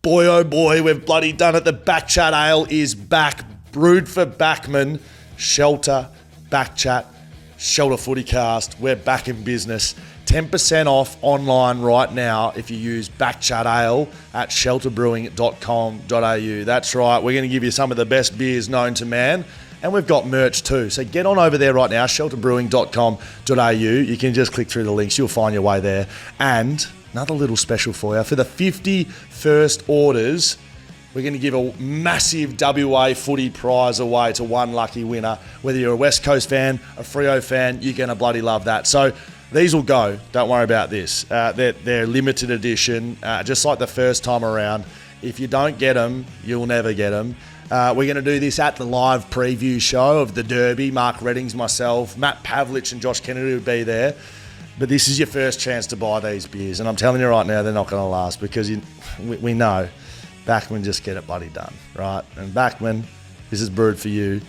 Boy, oh boy, we've bloody done it. The BackChat Ale is back. Brewed for backmen. Shelter, BackChat, Shelter FootyCast. We're back in business. 10% off online right now if you use BackChat Ale at shelterbrewing.com.au. That's right. We're going to give you some of the best beers known to man. And we've got merch too. So get on over there right now, shelterbrewing.com.au. You can just click through the links. You'll find your way there. And another little special for you. For the 50 first orders, we're going to give a massive WA footy prize away to one lucky winner. Whether you're a West Coast fan, a Freo fan, you're going to bloody love that. So these will go. Don't worry about this. They're limited edition, just like the first time around. If you don't get them, you'll never get them. We're going to do this at the live preview show of the Derby. Mark Reddings, myself, Matt Pavlich and Josh Kennedy will be there. But this is your first chance to buy these beers. And I'm telling you right now, they're not going to last because we know backmen just get it bloody done, right? And backmen, this is brewed for you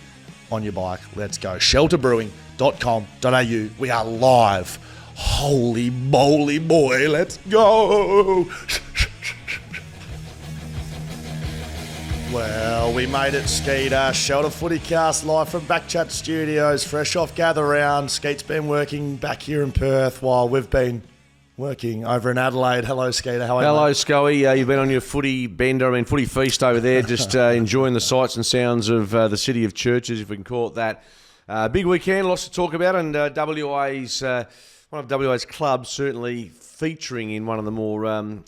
on your bike. Let's go. Shelterbrewing.com.au. We are live. Holy moly, boy. Let's go. Well, we made it, Skeeter. Shelter FootyCast live from BackChat Studios, fresh off gather round. Skeet's been working back here in Perth while we've been working over in Adelaide. Hello, Skeeter. How are you? Hello, Scully. You've been on your footy bender, footy feast over there, just enjoying the sights and sounds of the city of churches, if we can call it that. Big weekend, lots to talk about, and one of WA's clubs certainly featuring in one of the more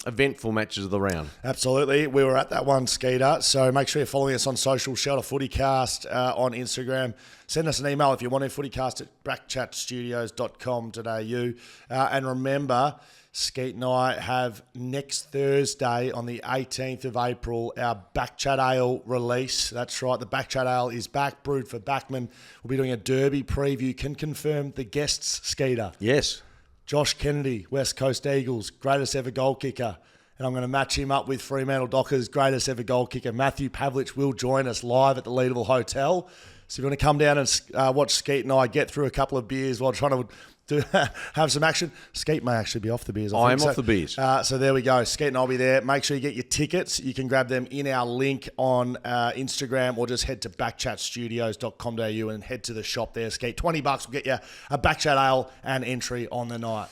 eventful matches of the round. Absolutely. We were at that one, Skeeter. So make sure you're following us on social, Shelter FootyCast on Instagram. Send us an email if you want to, footycast at backchatstudios.com.au. And remember, Skeet and I have next Thursday on the 18th of April our BackChat Ale release. That's right, the BackChat Ale is back, brewed for backmen. We'll be doing a Derby preview. Can confirm the guests, Skeeter. Yes. Josh Kennedy, West Coast Eagles, greatest ever goal kicker. And I'm going to match him up with Fremantle Dockers' greatest ever goal kicker. Matthew Pavlich will join us live at the Leederville Hotel. So if you want to come down and watch Skeet and I get through a couple of beers while trying to have some action. Skeet may actually be off the beers. I am off the beers. So there we go. Skeet and I'll be there. Make sure you get your tickets. You can grab them in our link on Instagram or just head to backchatstudios.com.au and head to the shop there, Skeet. $20 will get you a BackChat Ale and entry on the night.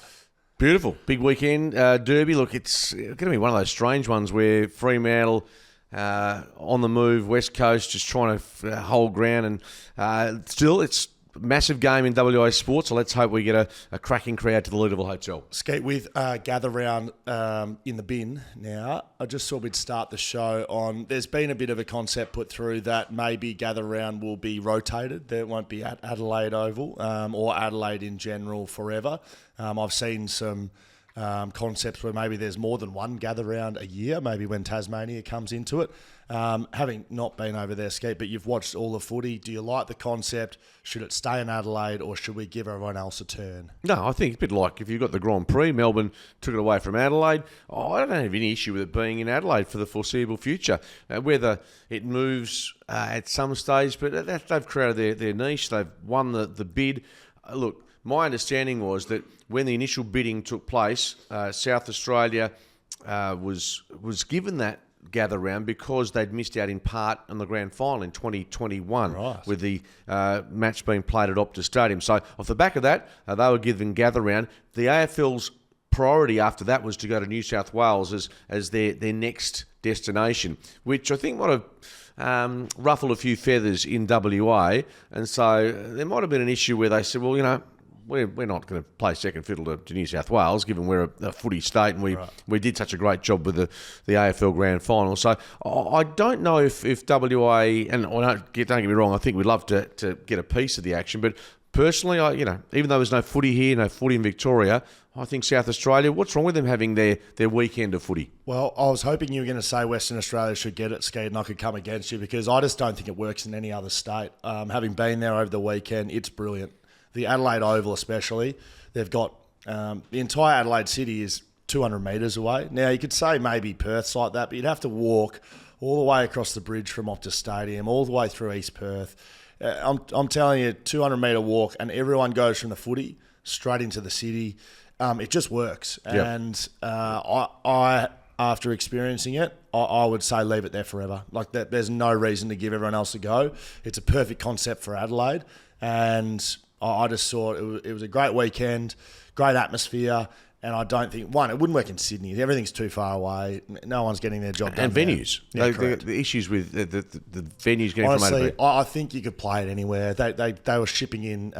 Beautiful. Big weekend. Derby. Look, it's going to be one of those strange ones where Fremantle on the move, West Coast just trying to hold ground. And still, it's massive game in WA sports, so let's hope we get a cracking crowd to the Leederville Hotel. Skate with gather round in the bin now. I just thought we'd start the show on, there's been a bit of a concept put through that maybe gather round will be rotated. There won't be at Adelaide Oval or Adelaide in general forever. I've seen some concepts where maybe there's more than one gather round a year, maybe when Tasmania comes into it. Having not been over there, Skate, but you've watched all the footy. Do you like the concept? Should it stay in Adelaide or should we give everyone else a turn? No, I think it's a bit like if you've got the Grand Prix, Melbourne took it away from Adelaide. I don't have any issue with it being in Adelaide for the foreseeable future. Whether it moves at some stage, but they've created their niche. They've won the bid. Look, my understanding was that when the initial bidding took place, South Australia was given that gather round because they'd missed out in part on the grand final in 2021 with the match being played at Optus Stadium. So off the back of that, they were given gather round. The AFL's priority after that was to go to New South Wales as their next destination, which I think might have ruffled a few feathers in WA. And so there might have been an issue where they said, well, you know, we're not going to play second fiddle to New South Wales, given we're a footy state and we did such a great job with the AFL Grand Final. So I don't know if WA, and don't get me wrong, I think we'd love to get a piece of the action, but personally, even though there's no footy here, no footy in Victoria, I think South Australia, what's wrong with them having their weekend of footy? Well, I was hoping you were going to say Western Australia should get it, Skeet, and I could come against you because I just don't think it works in any other state. Having been there over the weekend, it's brilliant. The Adelaide Oval especially, they've got the entire Adelaide City is 200 metres away. Now, you could say maybe Perth's like that, but you'd have to walk all the way across the bridge from Optus Stadium, all the way through East Perth. I'm telling you, 200-metre walk, and everyone goes from the footy straight into the city. It just works. Yep. And I, after experiencing it, I would say leave it there forever. Like that, there's no reason to give everyone else a go. It's a perfect concept for Adelaide, and I just thought it was a great weekend, great atmosphere. And I don't think, one, it wouldn't work in Sydney. Everything's too far away. No one's getting their job done. And venues. Yeah, the issues with the venues getting Honestly, from A to B. I think you could play it anywhere. They were shipping in,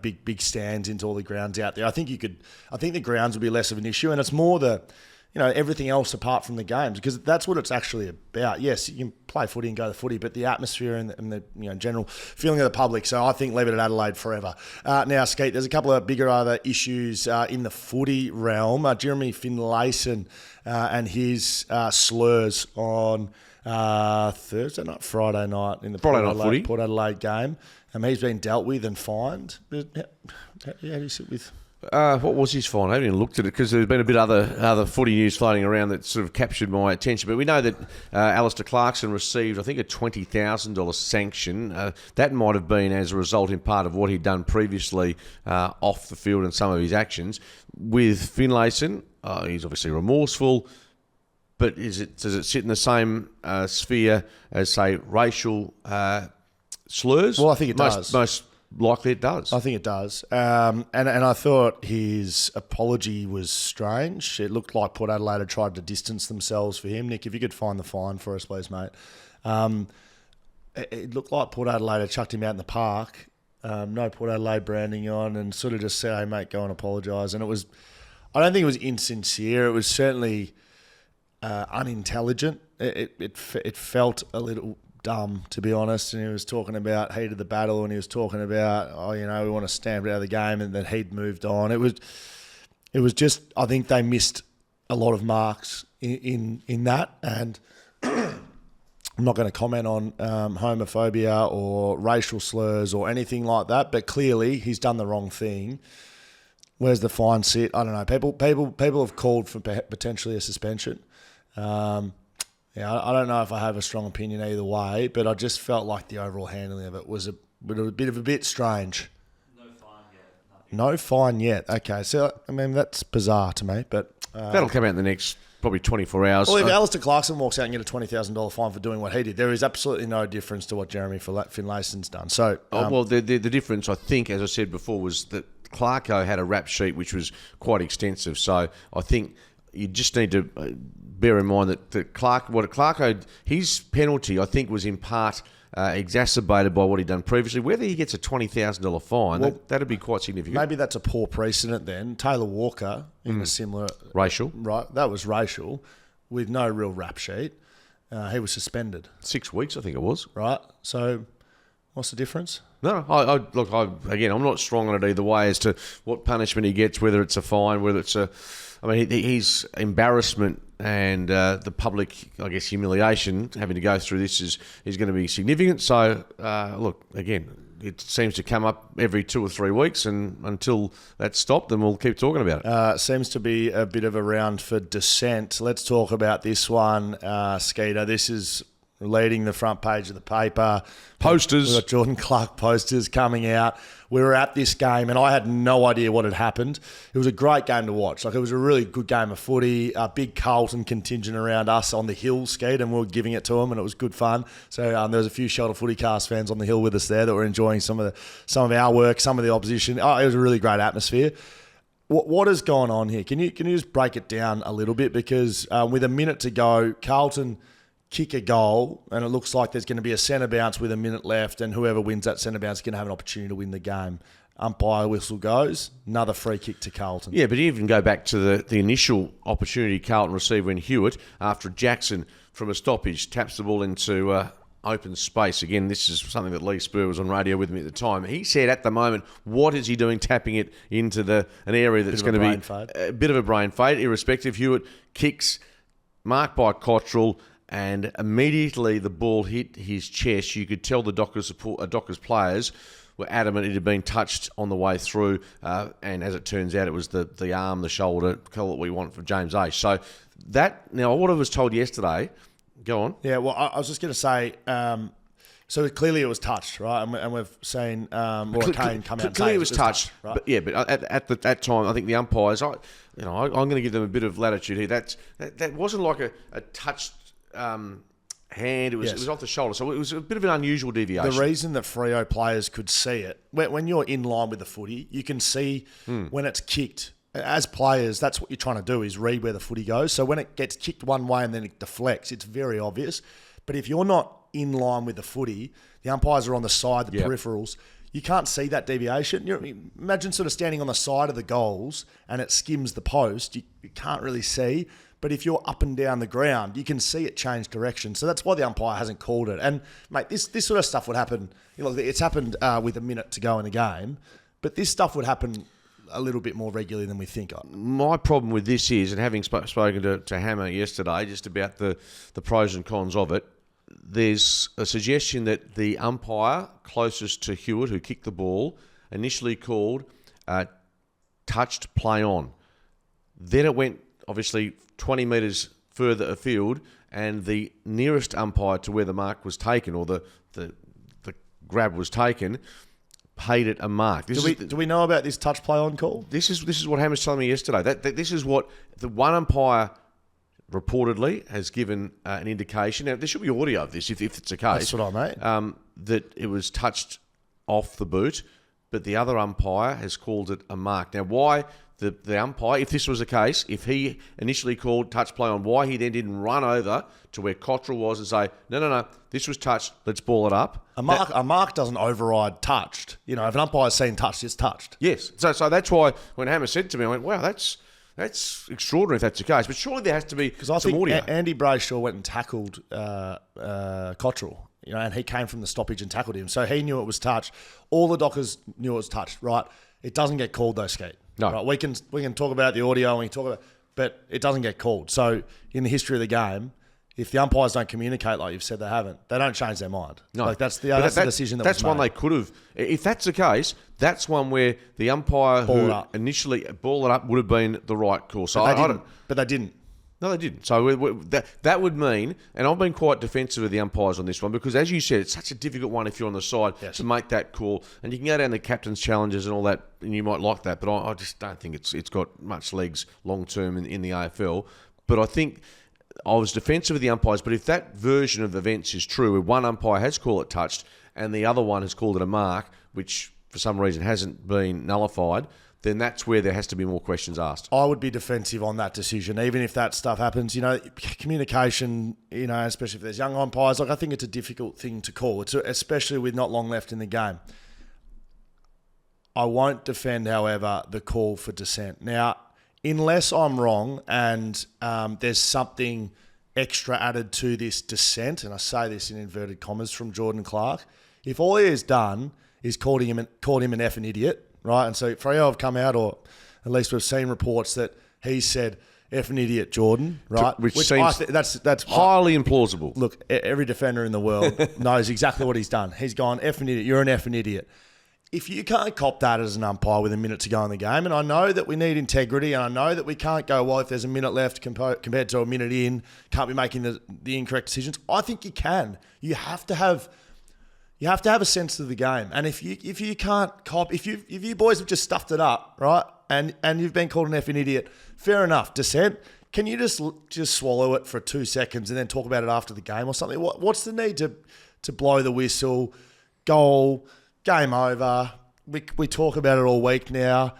big stands into all the grounds out there. I think the grounds would be less of an issue, and it's more everything else apart from the games, because that's what it's actually about. Yes, you can play footy and go to footy, but the atmosphere and the general feeling of the public. So I think leave it at Adelaide forever. Now, Skeet, there's a couple of bigger other issues in the footy realm. Jeremy Finlayson and his slurs on Thursday night, Friday night in the Port Adelaide game. He's been dealt with and fined. How do you sit with... What was his fine? I haven't even looked at it because there's been a bit of other footy news floating around that sort of captured my attention. But we know that Alistair Clarkson received, I think, a $20,000 sanction. That might have been as a result in part of what he'd done previously off the field and some of his actions. With Finlayson, he's obviously remorseful, but does it sit in the same sphere as, say, racial slurs? Well, I think it does. Most likely it does. I think it does. And I thought his apology was strange. It looked like Port Adelaide had tried to distance themselves for him. Nick, if you could find the fine for us, please, mate. It looked like Port Adelaide had chucked him out in the park, no Port Adelaide branding on, and sort of just said, hey, mate, go and apologise. And I don't think it was insincere. It was certainly unintelligent. It felt a little dumb, to be honest, and he was talking about heat of the battle, and he was talking about, we want to stamp it out of the game, and then he'd moved on. It was just, I think they missed a lot of marks in that, and I'm not going to comment on homophobia or racial slurs or anything like that, but clearly he's done the wrong thing. Where's the fine sit? I don't know. People have called for potentially a suspension. I don't know if I have a strong opinion either way, but I just felt like the overall handling of it was a bit strange. No fine yet. No fine yet. Okay, so I mean that's bizarre to me, but that'll come out in the next probably 24 hours. Well, if Alistair Clarkson walks out and get a $20,000 fine for doing what he did, there is absolutely no difference to what Jeremy Finlayson's done. So, the difference, I think, as I said before, was that Clarko had a rap sheet which was quite extensive. So I think you just need to bear in mind that Clarko, his penalty, I think, was in part exacerbated by what he'd done previously. Whether he gets a $20,000 fine, that'd be quite significant. Maybe that's a poor precedent then. Taylor Walker, in a similar... Racial. Right, that was racial, with no real rap sheet. He was suspended. 6 weeks, I think it was. Right, so what's the difference? No, I'm not strong on it either way as to what punishment he gets, whether it's a fine, whether it's a... I mean, his embarrassment and the public, I guess, humiliation having to go through this is going to be significant. So, again, it seems to come up every 2 or 3 weeks, and until that's stopped, then we'll keep talking about it. Seems to be a bit of a round for dissent. Let's talk about this one, Skeeter. This is leading the front page of the paper. Posters. We've got Jordan Clark posters coming out. We were at this game and I had no idea what had happened. It was a great game to watch. Like, it was a really good game of footy. A big Carlton contingent around us on the hill, Skeet, and we were giving it to them, and it was good fun. So there was a few Shelter FootyCast fans on the hill with us there that were enjoying some of our work, some of the opposition. Oh, it was a really great atmosphere. What has gone on here? Can you just break it down a little bit? Because with a minute to go, Carlton kick a goal, and it looks like there's going to be a centre bounce with a minute left, and whoever wins that centre bounce is going to have an opportunity to win the game. Umpire whistle goes, another free kick to Carlton. Yeah, but even go back to the initial opportunity Carlton received when Hewitt, after Jackson from a stoppage, taps the ball into open space. Again, this is something that Lee Spur was on radio with me at the time. He said at the moment, what is he doing tapping it into an area that's going to be a bit of a brain fade, irrespective. Hewitt kicks, marked by Cottrell, and immediately the ball hit his chest. You could tell the Dockers players were adamant it had been touched on the way through, and as it turns out, it was the arm, the shoulder, call it what we want, for James Ace. So now what I was told yesterday, go on. Yeah, well, I was just going to say, so clearly it was touched, right? And we've seen Laura Kane come out and say clearly it was touched, right? But at that time, I think the umpires, I'm going to give them a bit of latitude here. That wasn't like a touched hand. It was off the shoulder. So it was a bit of an unusual deviation. The reason that Freo players could see it, when you're in line with the footy, you can see when it's kicked. As players, that's what you're trying to do, is read where the footy goes. So when it gets kicked one way and then it deflects, it's very obvious. But if you're not in line with the footy, the umpires are on the side, the peripherals, you can't see that deviation. Imagine sort of standing on the side of the goals and it skims the post. You can't really see. But if you're up and down the ground, you can see it change direction. So that's why the umpire hasn't called it. And, mate, this sort of stuff would happen. It's happened with a minute to go in a game. But this stuff would happen a little bit more regularly than we think. My problem with this is, and having spoken to Hammer yesterday just about the pros and cons of it, there's a suggestion that the umpire closest to Hewitt, who kicked the ball, initially called touched play on. Then it went, obviously, 20 metres further afield, and the nearest umpire to where the mark was taken, or the grab was taken, paid it a mark. Do we know about this touch play on call? This is what Hammer's telling me yesterday. This is what the one umpire reportedly has given an indication. Now, there should be audio of this if it's a case. That's what I mean. That it was touched off the boot, but the other umpire has called it a mark. Now, why the umpire, if this was the case, if he initially called touch play on, why he then didn't run over to where Cottrell was and say, no, this was touched, let's ball it up. A mark doesn't override touched. If an umpire's seen touched, it's touched. Yes. So that's why when Hammer said to me, I went, wow, that's extraordinary if that's the case. But surely there has to be because I some think audio. Andy Brayshaw went and tackled Cottrell, and he came from the stoppage and tackled him. So he knew it was touched. All the Dockers knew it was touched, right? It doesn't get called though, Skeet. No. Right? We can talk about the audio and we can talk about, but it doesn't get called. So in the history of the game, if the umpires don't communicate like you've said they haven't, they don't change their mind. No. That's the decision that that's was made. one they could have. If that's the case, that's one where the umpire who initially balled it up would have been the right call. So but they didn't. No, they didn't. So that would mean, and I've been quite defensive of the umpires on this one because, as you said, it's such a difficult one if you're on the side to make that call. And you can go down the captain's challenges and all that, and you might like that. But I just don't think it's got much legs long term in the AFL. But I think I was defensive of the umpires. But if that version of events is true, where one umpire has called it touched and the other one has called it a mark, which for some reason hasn't been nullified, then that's where there has to be more questions asked. I would be defensive on that decision, even if that stuff happens. Communication, especially if there's young umpires, I think it's a difficult thing to call, especially with not long left in the game. I won't defend, however, the call for dissent. Now, unless I'm wrong and there's something extra added to this dissent, and I say this in inverted commas from Jordan Clark, if all he has done is called him an effing idiot, right? And so Freo have come out, or at least we've seen reports that he said effing idiot Jordan, right? Which seems that's highly implausible. Look, every defender in the world knows exactly what he's done. He's gone effing idiot. You're an effing idiot. If you can't cop that as an umpire with a minute to go in the game, and I know that we need integrity, and I know that we can't go, well, if there's a minute left compared to a minute in, can't be making the incorrect decisions. I think you can. You have to have a sense of the game, and if you can't cop, if you boys have just stuffed it up, right, and you've been called an effing idiot, fair enough. Dissent. Can you just swallow it for 2 seconds and then talk about it after the game or something? What's the need to blow the whistle, goal, game over? We talk about it all week now.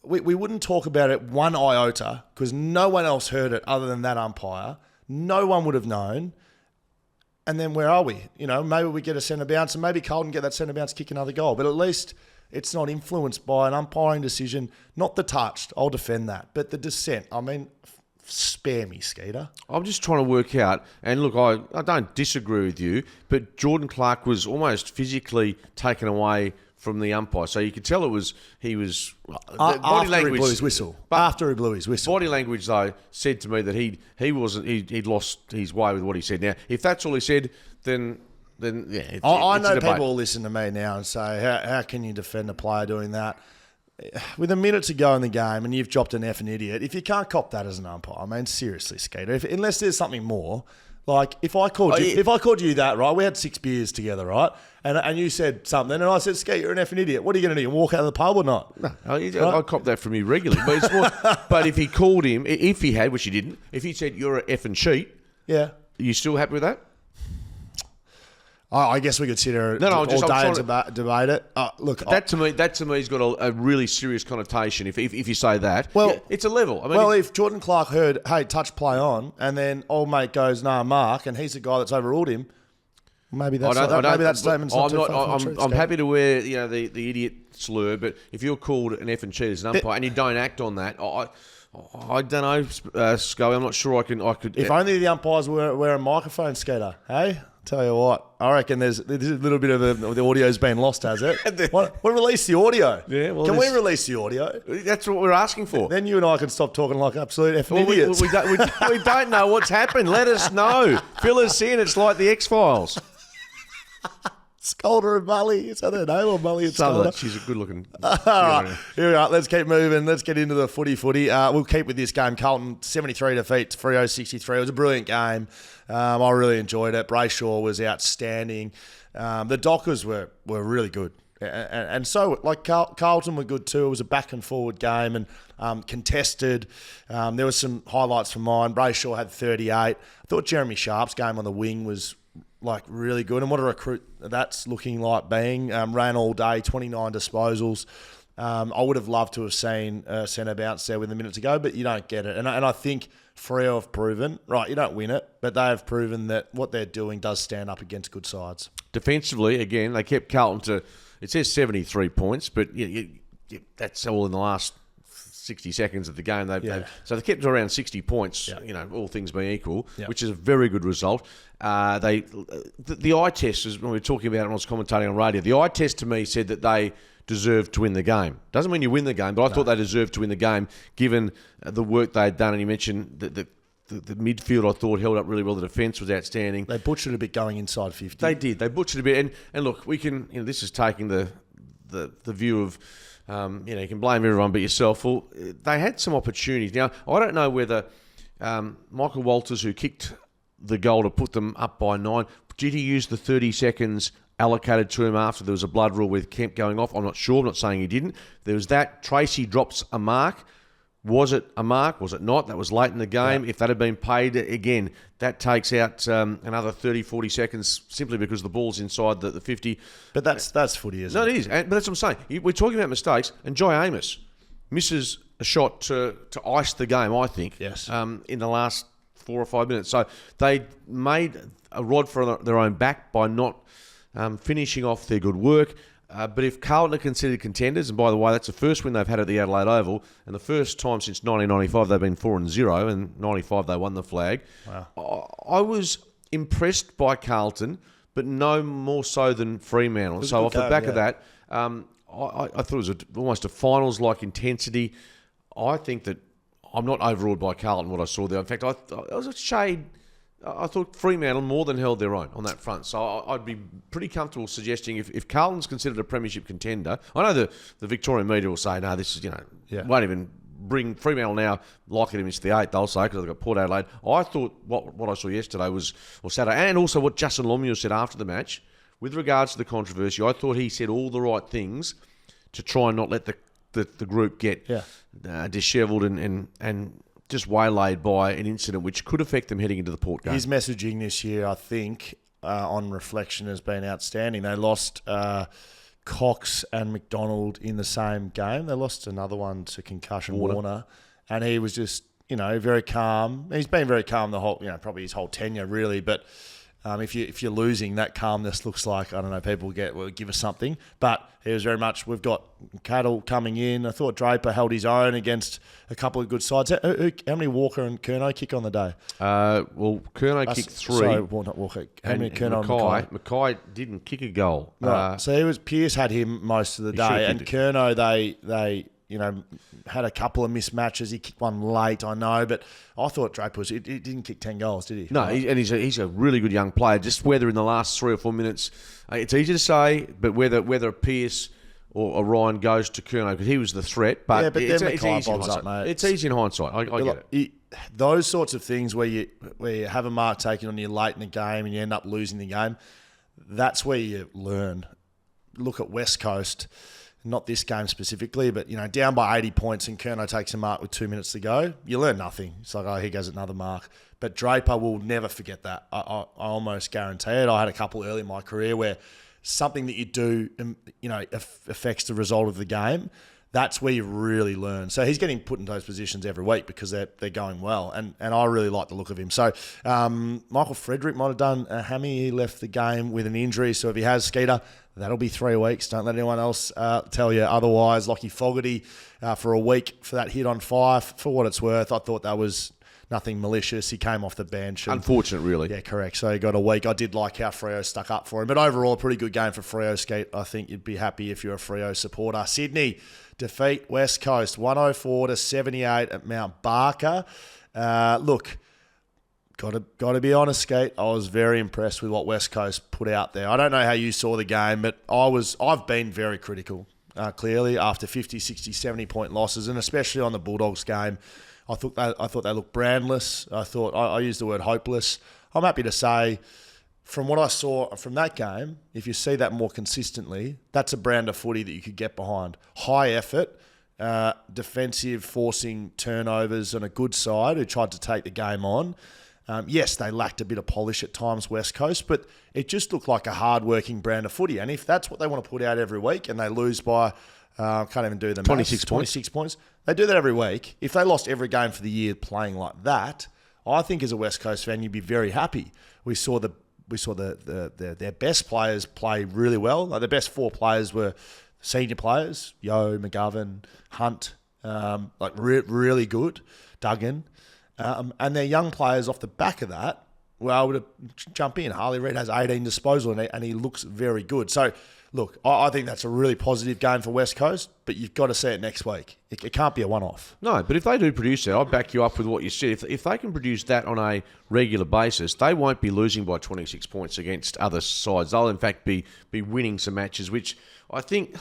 We wouldn't talk about it one iota because no one else heard it other than that umpire. No one would have known. And then where are we? Maybe we get a centre bounce and maybe Carlton get that centre bounce, kick another goal. But at least it's not influenced by an umpiring decision. Not the touched. I'll defend that. But the dissent, spare me, Skeeter. I'm just trying to work out, and look, I don't disagree with you, but Jordan Clark was almost physically taken away from the umpire. So you could tell he was body language. He blew his whistle. After he blew his whistle. Body language, though, said to me that he'd lost his way with what he said. Now, if that's all he said, then yeah. I know people will listen to me now and say, how can you defend a player doing that? With a minute to go in the game and you've dropped an effing idiot, if you can't cop that as an umpire, seriously, Skeeter, unless there's something more. Like, if I called you that, right, we had 6 beers together, right, and you said something, and I said, Skeet, you're an effing idiot. What are you going to do, walk out of the pub or not? No, I cop that from you regularly. But it's more, but if he called him, if he had, which he didn't, if he said, you're an effing cheat, yeah, Are you still happy with that? I guess we could sit here No, all I'm day trying and debate it. Look, That to me has got a really serious connotation. If you say that, Well- yeah, it's a level. I mean, if Jordan Clark heard, hey, touch play on, and then old mate goes, nah, Mark, and he's the guy that's overruled him, maybe that's maybe that statement's not too far from the truth. I'm happy to wear the idiot slur, but if you're called an effing cheat as an umpire and you don't act on that, I don't know, Scully. I'm not sure I could. If only the umpires wear a microphone, Skeeter, hey? Tell you what, I reckon there's a little bit of the audio's been lost, has it? We'll release the audio. Yeah, well, can we release the audio? That's what we're asking for. Then you and I can stop talking like absolute effing idiots. We don't know what's happened. Let us know. Fill us in. It's like the X-Files. Scolder and Mully. Is that her name, or Mully and Scolder? She's a good-looking... All right, here we are. Let's keep moving. Let's get into the footy. We'll keep with this game. Carlton, 73 defeats, Freo 63. It was a brilliant game. I really enjoyed it. Brayshaw was outstanding. The Dockers were really good. And so, like, Carlton were good too. It was a back and forward game and contested. There were some highlights from mine. Brayshaw had 38. I thought Jeremy Sharp's game on the wing was really good, and what a recruit that's looking like being. Ran all day, 29 disposals. I would have loved to have seen centre bounce there with a minute to go, but you don't get it. And I think Freo have proven, right, you don't win it, but they have proven that what they're doing does stand up against good sides. Defensively, again, they kept Carlton to, it says 73 points, but that's all in the last 60 seconds of the game. So they kept to around 60 points, all things being equal, which is a very good result. The eye test, is when we were talking about it when I was commentating on radio, the eye test to me said that they deserved to win the game. Doesn't mean you win the game, but I thought they deserved to win the game given the work they had done. And you mentioned that the midfield, I thought, held up really well. The defence was outstanding. They butchered a bit going inside 50. They did. They butchered a bit. And look, we can, this is taking the view of, you can blame everyone but yourself. Well, they had some opportunities. Now, I don't know whether Michael Walters, who kicked the goal to put them up by 9, did he use the 30 seconds allocated to him after there was a blood rule with Kemp going off? I'm not sure. I'm not saying he didn't. There was that. Tracy drops a mark. Was it a mark? Was it not? That was late in the game. Yeah. If that had been paid, again, that takes out another 30, 40 seconds simply because the ball's inside the 50. But that's footy, isn't it? No, it is. But that's what I'm saying. We're talking about mistakes, and Jai Amos misses a shot to ice the game, I think, in the last 4 or 5 minutes. So they made a rod for their own back by not finishing off their good work. But if Carlton are considered contenders, and by the way, that's the first win they've had at the Adelaide Oval, and the first time since 1995 they've been 4-0, and 95 they won the flag. Wow. I was impressed by Carlton, but no more so than Fremantle. So off the back of that, I thought it was almost a finals-like intensity. I think that I'm not overawed by Carlton, what I saw there. In fact, I was a shade... I thought Fremantle more than held their own on that front. So I'd be pretty comfortable suggesting if Carlton's considered a premiership contender, I know the Victorian media will say, no, this is, won't even bring Fremantle now likely to miss the 8, they'll say, because they've got Port Adelaide. I thought what I saw yesterday or Saturday, and also what Justin Longmuir said after the match, with regards to the controversy, I thought he said all the right things to try and not let the group get dishevelled and just waylaid by an incident which could affect them heading into the Port game. His messaging this year, I think, on reflection, has been outstanding. They lost Cox and McDonald in the same game. They lost another one to concussion, Warner, and he was just, very calm. He's been very calm the whole, probably his whole tenure, really. But if you're losing, that calmness looks like, I don't know, people will give us something. But he was very much, we've got Cattle coming in. I thought Draper held his own against a couple of good sides. How many Walker and Curnow kick on the day? Well, Curnow kicked 3. Sorry, not Walker. How many Curnow and Mackay didn't kick a goal. Right. So Pearce had him most of the day. And Curnow, they had a couple of mismatches. He kicked one late, I know, but I thought Draper he didn't kick 10 goals, did he? No, he's a really good young player. Just whether in the last 3 or 4 minutes, it's easy to say, but whether Pearce or Ryan goes to Curnow, because he was the threat. But, it's easy in hindsight. Mate. It's easy in hindsight. I get it. Those sorts of things where you have a mark taken on you late in the game and you end up losing the game, that's where you learn. Look at West Coast. not this game specifically, but, down by 80 points and Kerno takes a mark with 2 minutes to go, you learn nothing. It's like, oh, here goes another mark. But Draper will never forget that. I almost guarantee it. I had a couple early in my career where something that you do, affects the result of the game. That's where you really learn. So he's getting put in those positions every week because they're going well, and I really like the look of him. So Michael Frederick might have done a hammy. He left the game with an injury, so if he has, Skeeter, that'll be 3 weeks. Don't let anyone else tell you otherwise. Lockie Fogarty for a week for that hit on Fife. For what it's worth, I thought that was nothing malicious. He came off the bench. Unfortunate, really. Yeah, correct. So he got a week. I did like how Freo stuck up for him. But overall, a pretty good game for Freo, Skeet. I think you'd be happy if you're a Freo supporter. Sydney defeat West Coast 104-78 at Mount Barker. Look, got to be honest, Skeet. I was very impressed with what West Coast put out there. I don't know how you saw the game, but I've been very critical, clearly, after 50, 60, 70-point losses, and especially on the Bulldogs game. I thought they looked brandless. I used the word hopeless. I'm happy to say, from what I saw from that game, if you see that more consistently, that's a brand of footy that you could get behind. High effort, defensive, forcing turnovers on a good side who tried to take the game on. Yes, they lacked a bit of polish at times, West Coast, but it just looked like a hard-working brand of footy. And if that's what they want to put out every week and they lose by, can't even do the maths, 26 points. They do that every week. If they lost every game for the year playing like that, I think as a West Coast fan, you'd be very happy. We saw their best players play really well. Like the best 4 players were senior players, Yo, McGovern, Hunt, really good, Duggan. And their young players off the back of that were able to jump in. Harley Reid has 18 disposal and he looks very good. So, look, I think that's a really positive game for West Coast, but you've got to see it next week. It can't be a one-off. No, but if they do produce it, I'll back you up with what you said. If they can produce that on a regular basis, they won't be losing by 26 points against other sides. They'll, in fact, be winning some matches, which I think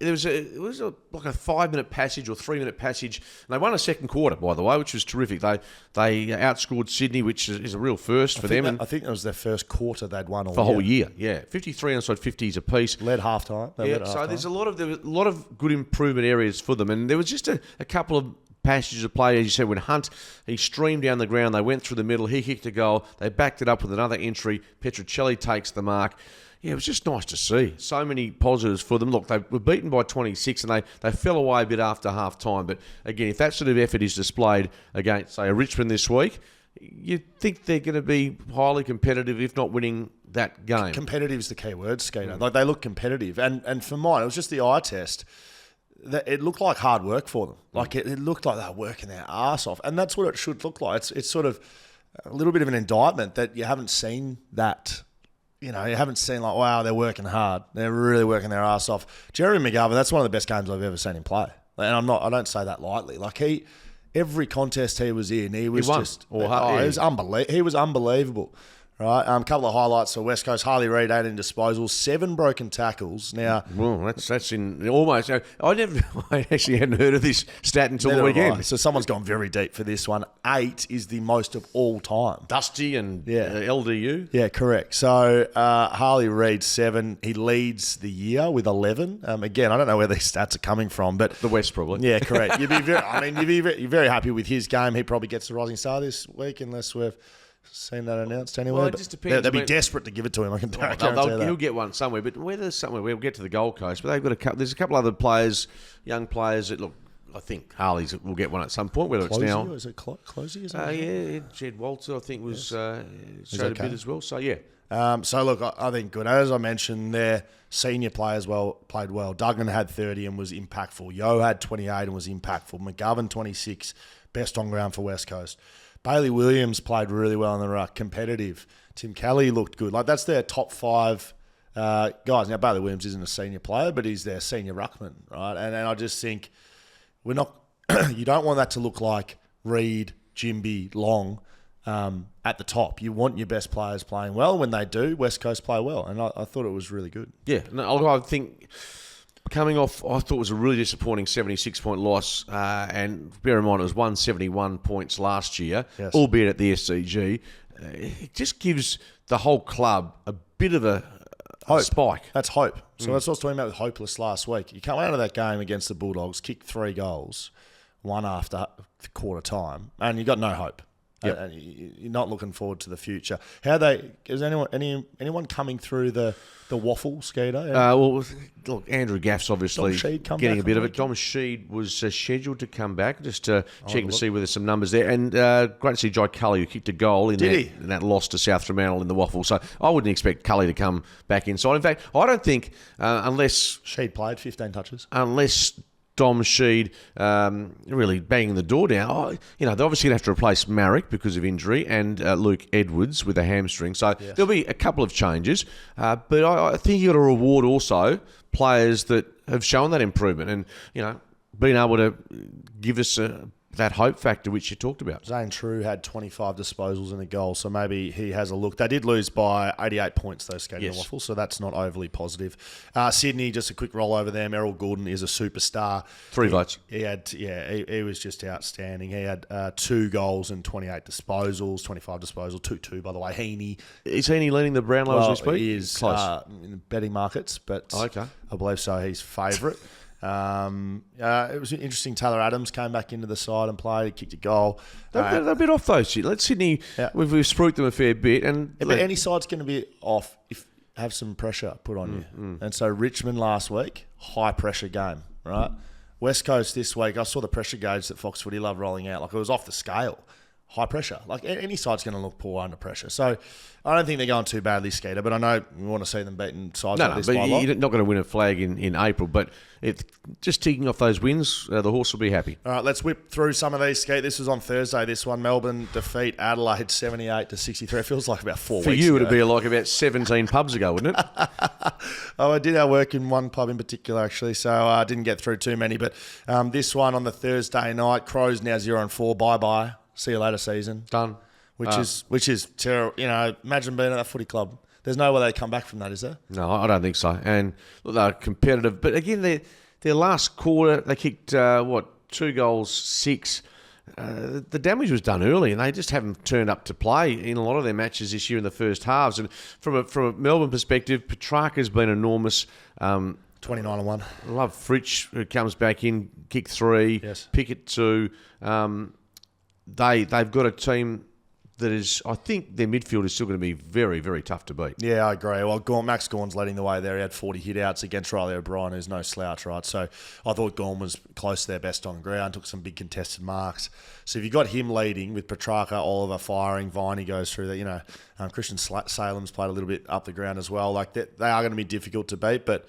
it was like a 5-minute passage or 3-minute passage. And they won a second quarter, by the way, which was terrific. They outscored Sydney, which is a real first for them. I think that was their first quarter they'd won all year. The whole year, yeah. 53 onside 50s apiece. Led half-time. So there's a lot of good improvement areas for them. And there was just a couple of passages of play, as you said, when Hunt, he streamed down the ground, they went through the middle, he kicked a goal, they backed it up with another entry, Petruccelli takes the mark. Yeah, it was just nice to see. So many positives for them. Look, they were beaten by 26 and they fell away a bit after half-time. But again, if that sort of effort is displayed against, say, a Richmond this week, you'd think they're going to be highly competitive, if not winning that game. Competitive is the key word, Skeeter. Like, they look competitive. And for mine, it was just the eye test. It looked like hard work for them. Like, it looked like they were working their arse off. And that's what it should look like. It's sort of a little bit of an indictment that you haven't seen that. You haven't seen like, wow, they're working hard. They're really working their ass off. Jeremy McGovern, that's one of the best games I've ever seen him play. And I don't say that lightly. Like, every contest he was in, he was unbelievable. He was unbelievable. Right, a couple of highlights for West Coast. Harley Reid, 18 disposals, 7 broken tackles. Now, well, that's in almost. I actually hadn't heard of this stat until the weekend. So someone's gone very deep for this one. 8 is the most of all time. Dusty and LDU. Yeah, correct. So Harley Reid 7. He leads the year with 11. Again, I don't know where these stats are coming from, but the West probably. Yeah, correct. You're very happy with his game. He probably gets the Rising Star this week, unless we've seen that announced anywhere. Well, it just depends. They'd be desperate to give it to him. I can guarantee that. He'll get one somewhere, but whether somewhere we'll get to the Gold Coast. But they've got there's a couple other players, young players that look. I think Harley's will get one at some point. Whether Closey, it's now, is it Closey? Yeah, Jed Walter I think was showed a bit as well. So yeah. So look, I think good. As I mentioned, their senior players played well. Duggan had 30 and was impactful. Yo had 28 and was impactful. McGovern 26, best on ground for West Coast. Bailey Williams played really well in the ruck, competitive. Tim Kelly looked good. Like, that's their top 5 guys. Now, Bailey Williams isn't a senior player, but he's their senior ruckman, right? And I just think you don't want that to look like Reid, Jimby, Long at the top. You want your best players playing well. When they do, West Coast play well. And I thought it was really good. Yeah, no, I think coming off, I thought it was a really disappointing 76-point loss. And bear in mind, it was 171 points last year, yes, albeit at the SCG. It just gives the whole club a bit of a Hope. spike. That's hope. So that's what I was talking about with hopeless last week. You come out of that game against the Bulldogs, kick 3 goals, one after quarter time, and you got no hope. Yep. And you're not looking forward to the future. Is anyone coming through the waffle, Skeeter? Well, look, Andrew Gaff's obviously Dom Sheed come getting back a bit on of it. the Dom Sheed was scheduled to come back, just to check and look. see whether there's some numbers there. And great to see Jai Cully, who kicked a goal in that loss to South Fremantle in the waffle. So I wouldn't expect Cully to come back inside. In fact, I don't think, unless Sheed played 15 touches. Dom Sheed really banging the door down. They're obviously going to have to replace Marek because of injury and Luke Edwards with a hamstring. So there'll be a couple of changes. But I think you've got to reward also players that have shown that improvement and, being able to give us that hope factor which you talked about. Zane True had 25 disposals and a goal, so maybe he has a look. They did lose by 88 points, though, skating the waffle, so that's not overly positive. Sydney, just a quick roll over there. Errol Gordon is a superstar. 3 votes. He was just outstanding. He had 2 goals and 28 disposals, 25 disposals, 2-2, by the way. Heaney. Is Heaney leading the Brownlows this week? He is close in the betting markets, but okay. I believe so. He's favourite. It was interesting. Taylor Adams came back into the side and played. He kicked a goal. They're a bit off though. Let Sydney. Yeah. We've spruiked them a fair bit, but any side's going to be off if have some pressure put on you. And so Richmond last week, high pressure game, right? West Coast this week, I saw the pressure gauge that Fox Footy love rolling out. Like it was off the scale. High pressure. Like any side's going to look poor under pressure. So I don't think they're going too badly, Skeeter, but I know we want to see them beating sides like this. No, but you're not going to win a flag in April. But just ticking off those wins, the horse will be happy. All right, let's whip through some of these, Skeet. This was on Thursday, this one. Melbourne defeat Adelaide 78-63. It feels like about 4 weeks ago. For you, it would be like about 17 pubs ago, wouldn't it? I did our work in one pub in particular, actually, so I didn't get through too many. But this one on the Thursday night, Crows now 0-4. Bye-bye. See you later, season. Done. Which is terrible. Imagine being at that footy club. There's no way they come back from that, is there? No, I don't think so. And look, they're competitive. But again, their last quarter, they kicked, 2 goals, 6. The damage was done early, and they just haven't turned up to play in a lot of their matches this year in the first halves. And from a Melbourne perspective, Petrarca's been enormous. 29-1. I love Fritsch, who comes back in, kick 3, yes. Pickett 2. They've got a team that is, I think their midfield is still going to be very, very tough to beat. Yeah, I agree. Well, Max Gawn's leading the way there. He had 40 hit-outs against Riley O'Brien, who's no slouch, right? So I thought Gawn was close to their best on ground, took some big contested marks. So if you got him leading with Petrarca, Oliver firing, Viney goes through that, Christian Salem's played a little bit up the ground as well. Like they are going to be difficult to beat, but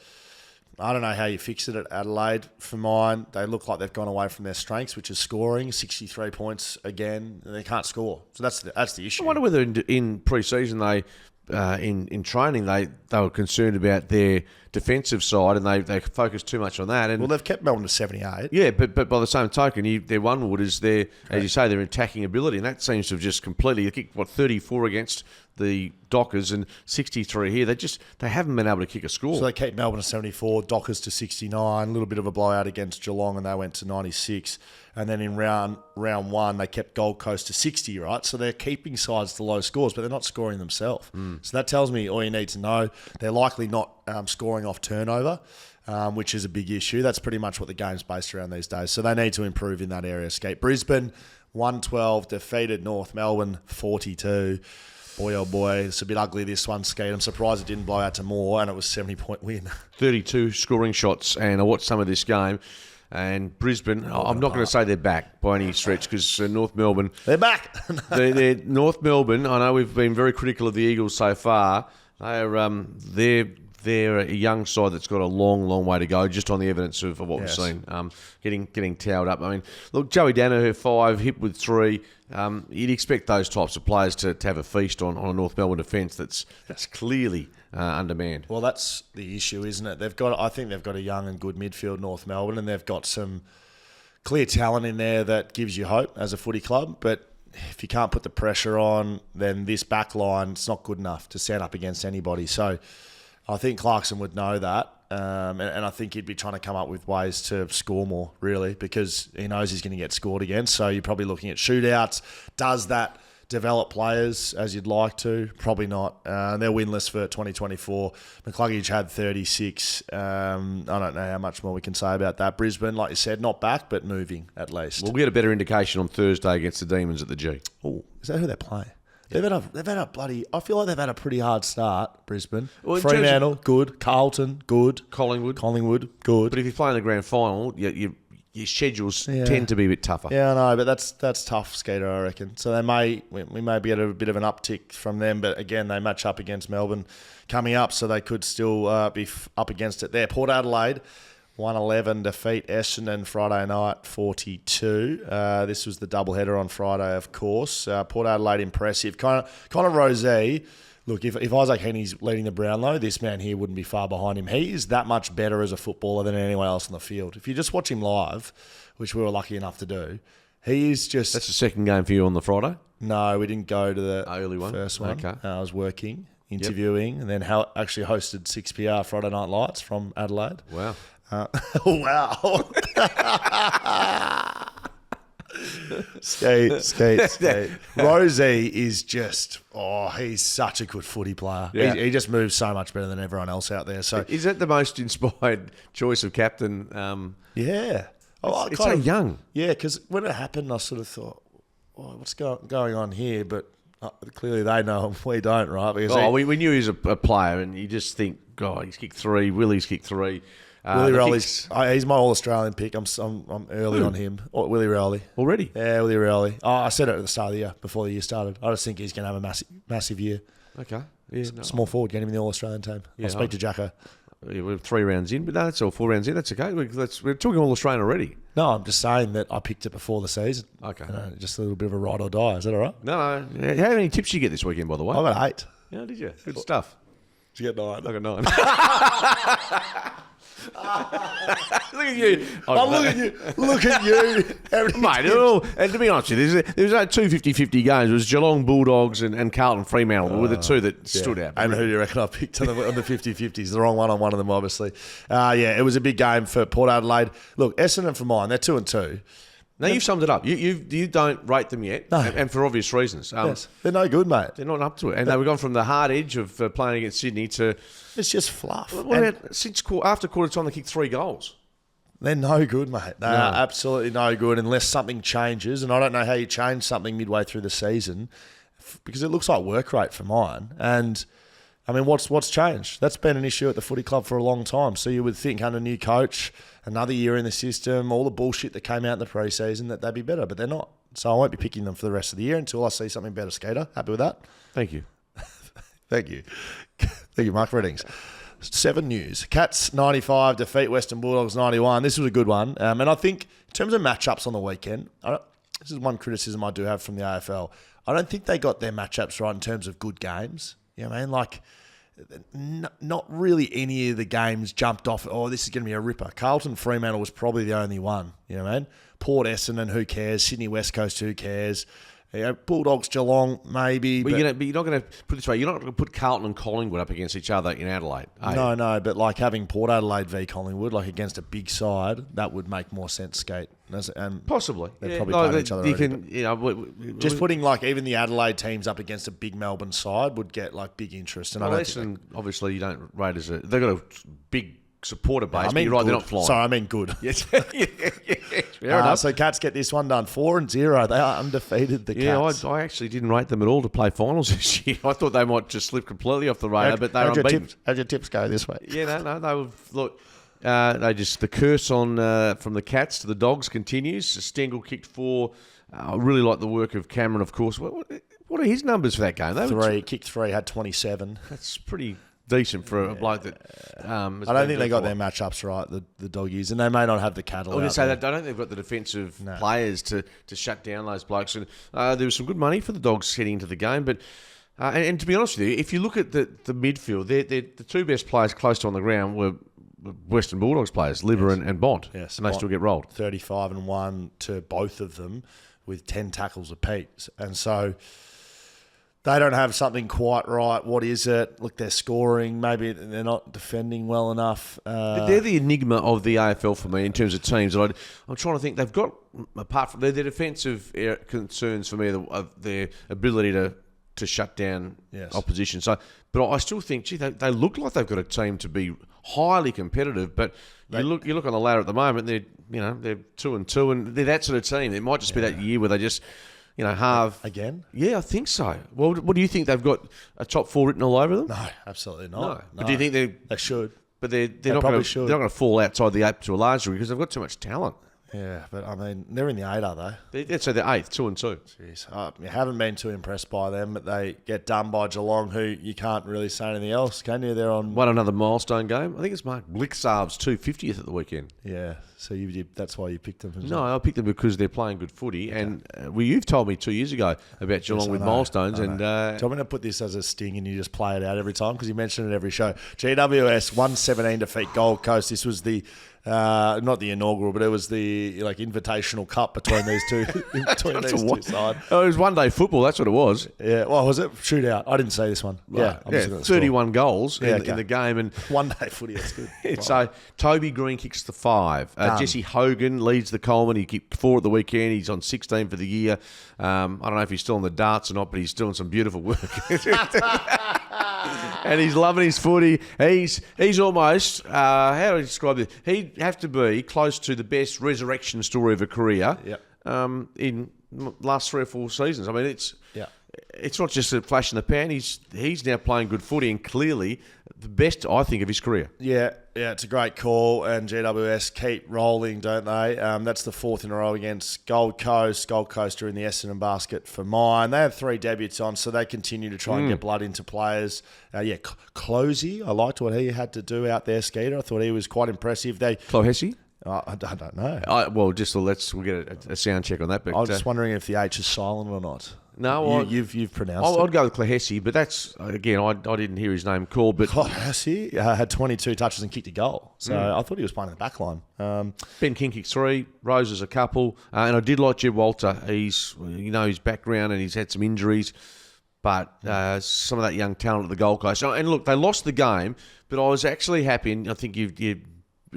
I don't know how you fix it at Adelaide. For mine, they look like they've gone away from their strengths, which is scoring. 63 points again, and they can't score. So that's the issue. I wonder whether in pre-season in training they were concerned about their defensive side and they focused too much on that. And well, they've kept Melbourne to 78. Yeah, but by the same token, their one wood is their, as you say, their attacking ability, and that seems to have just completely. They kicked 34 against the Dockers and 63 here. They haven't been able to kick a score. So they kept Melbourne to 74, Dockers to 69, a little bit of a blowout against Geelong, and they went to 96. And then in round 1, they kept Gold Coast to 60, right? So they're keeping sides to low scores, but they're not scoring themselves. So that tells me all you need to know. They're likely not scoring off turnover, which is a big issue. That's pretty much what the game's based around these days. So they need to improve in that area. Skate Brisbane, 112, defeated North Melbourne, 42. Boy, oh boy, it's a bit ugly, this one, Skate. I'm surprised it didn't blow out to more, and it was a 70-point win. 32 scoring shots, and I watched some of this game. And Brisbane, I'm not going to say they're back by any stretch because North Melbourne... They're back! they're North Melbourne, I know we've been very critical of the Eagles so far. They're a young side that's got a long, long way to go just on the evidence of what we've seen. Getting towed up. I mean, look, Joey Danaher, 5, Hip with 3. You'd expect those types of players to have a feast on a North Melbourne defence that's clearly undermanned. Well, that's the issue, isn't it? I think they've got a young and good midfield, North Melbourne, and they've got some clear talent in there that gives you hope as a footy club. But if you can't put the pressure on, then this back line, it's not good enough to stand up against anybody. So I think Clarkson would know that. And I think he'd be trying to come up with ways to score more, really, because he knows he's going to get scored against. So you're probably looking at shootouts. Does that develop players as you'd like to? Probably not. They're winless for 2024. McCluggage had 36. I don't know how much more we can say about that. Brisbane, like you said, not back, but moving at least. We'll get a better indication on Thursday against the Demons at the G. Oh, is that who they're playing? They've had a bloody... I feel like they've had a pretty hard start, Brisbane. Well, Fremantle, good. Carlton, good. Collingwood, good. But if you play in the grand final, your schedules tend to be a bit tougher. Yeah, I know, but that's tough, Skeeter, I reckon. So we may get a bit of an uptick from them, but again, they match up against Melbourne coming up, so they could still be up against it there. Port Adelaide, 111 defeat Essendon Friday night, 42. This was the doubleheader on Friday, of course. Port Adelaide impressive. Connor Rozee. Look, if Isaac Heaney's leading the Brownlow, this man here wouldn't be far behind him. He is that much better as a footballer than anyone else on the field. If you just watch him live, which we were lucky enough to do, he is just... That's the second game for you on the Friday? No, we didn't go to the early one. First one. Okay. I was working, interviewing, and then actually hosted 6PR Friday Night Lights from Adelaide. Wow. Wow. Skate. Rozee is just, he's such a good footy player. Yeah. He just moves so much better than everyone else out there. So is that the most inspired choice of captain? Yeah. It's so young. Yeah, because when it happened, I sort of thought, what's going on here? But clearly they know and we don't, right? Because we knew he was a player, and you just think, God, he's kicked three. Willie's kicked three. Willie Rowley's, he's my All-Australian pick. I'm early on him. Willie Rowley. Already? Yeah, Willie Rowley. I said it at the start of the year, before the year started. I just think he's going to have a massive year. Okay. Yeah, Small forward, get him in the All-Australian team. I'll speak to Jacko. Yeah, we're 3 rounds in, but no, that's all 4 rounds in. That's okay. We're talking All-Australian already. No, I'm just saying that I picked it before the season. Okay. Just a little bit of a ride or die. Is that all right? No. How many tips did you get this weekend, by the way? I got 8. Yeah, did you? Good stuff. Did you get 9? I got 9. Look at you. Look at you. Mate, and to be honest with you, there was like 2 50-50 games. It was Geelong Bulldogs and Carlton Fremantle were the two that stood out. And who do you reckon I picked on the 50-50s? The wrong one on one of them, obviously. It was a big game for Port Adelaide. Look, Essendon for mine, they're 2-2. Now, you've summed it up. You don't rate them yet, no. and for obvious reasons. Yes. They're no good, mate. They're not up to it. And they were gone from the hard edge of playing against Sydney to... It's just fluff. What about after quarter time, they kicked 3 goals? They're no good, mate. They are absolutely no good unless something changes. And I don't know how you change something midway through the season because it looks like work rate for mine. And, I mean, what's changed? That's been an issue at the footy club for a long time. So you would think under a new coach, another year in the system, all the bullshit that came out in the preseason, that they'd be better, but they're not. So I won't be picking them for the rest of the year until I see something better, Skater. Happy with that? Thank you. Thank you. Thank you, Mark Reddings. 7 news. Cats 95, defeat Western Bulldogs 91. This was a good one. And I think in terms of matchups on the weekend, this is one criticism I do have from the AFL. I don't think they got their matchups right in terms of good games. You know what I mean? Like, not really any of the games jumped off, this is going to be a ripper. Carlton Fremantle was probably the only one. You know what I mean? Port Essendon, who cares? Sydney West Coast, who cares? Bulldogs Geelong, maybe. But you're not going to put it this way. You're not going to put Carlton and Collingwood up against each other in Adelaide. No, but like having Port Adelaide v Collingwood, like against a big side, that would make more sense, Skate. And possibly. They probably played each other. Just putting like even the Adelaide teams up against a big Melbourne side would get like big interest. And obviously you don't rate as they've got a big supporter base. But you're right, they're not flying. Sorry, I mean good. Yes. Fair enough. So Cats get this one done 4-0. They are undefeated. The Cats. I actually didn't rate them at all to play finals this year. I thought they might just slip completely off the radar, but they're unbeaten. How'd your tips go this week? Yeah, no, they were look. The curse on from the Cats to the Dogs continues. Stengel kicked 4. I really like the work of Cameron, of course. What are his numbers for that game? Kicked 3, had 27. That's pretty decent for a bloke that. I don't think they got their matchups right, the Doggies, and they may not have the cattle. I don't think they've got the defensive players to shut down those blokes. And there was some good money for the Dogs heading into the game, but. And to be honest with you, if you look at the midfield, the 2 best players close to on the ground were Western Bulldogs players, Libber and Bont, and they still get rolled. 35-1 to both of them with 10 tackles apiece. And so they don't have something quite right. What is it? Look, they're scoring. Maybe they're not defending well enough. But they're the enigma of the AFL for me in terms of teams. I'm trying to think. They've got, apart from their defensive concerns for me, of their ability to shut down opposition. So, but I still think, gee, they look like they've got a team to be highly competitive. But you look on the ladder at the moment. They're 2-2, and they're that sort of team. It might just be that year where they just halve again. Yeah, I think so. Well, what do you think? They've got a top 4 written all over them? No, absolutely not. No. But do you think they should? But they're not going to fall outside the 8 to a large degree because they've got too much talent. Yeah, but I mean, they're in the 8, are they? So they're 8th, 2-2. Jeez, I haven't been too impressed by them, but they get done by Geelong, who you can't really say anything else, can you? They're on won another milestone game. I think it's Mark Blixarv's 250th at the weekend. Yeah, so that's why you picked them. No, I picked them because they're playing good footy, and you've told me 2 years ago about Geelong with milestones, and do you want me to put this as a sting and you just play it out every time because you mention it every show? GWS 117 defeat Gold Coast. This was the not the inaugural, but it was the invitational cup between these two two sides. Oh, it was one day football. That's what it was. Yeah. Well, was it shootout? I didn't see this one. Right. Yeah. 31 goals in the game, and one day footy. That's good. So Toby Green kicks the 5. Jesse Hogan leads the Coleman. He kicked 4 at the weekend. He's on 16 for the year. I don't know if he's still on the darts or not, but he's doing some beautiful work. And he's loving his footy. He's almost, how do I describe it? He'd have to be close to the best resurrection story of a career in last 3 or 4 seasons. I mean, it's not just a flash in the pan. He's now playing good footy and clearly the best, I think, of his career. Yeah, it's a great call, and GWS keep rolling, don't they? That's the 4th in a row against Gold Coast. Gold Coast are in the Essendon basket for mine. They have 3 debuts on, so they continue to try and get blood into players. Closey, I liked what he had to do out there, Skeeter. I thought he was quite impressive. Clohessy? I don't know. We'll get a sound check on that. But I was just wondering if the H is silent or not. No, you've pronounced it. I'd go with Clohessy, but that's, again, I didn't hear his name called. But Clohessy had 22 touches and kicked a goal. So I thought he was playing in the back line. Ben King kicked 3, Rose is a couple. And I did like Jeb Walter. He's, his background and he's had some injuries. But some of that young talent at the Gold Coast. And look, they lost the game, but I was actually happy. And I think you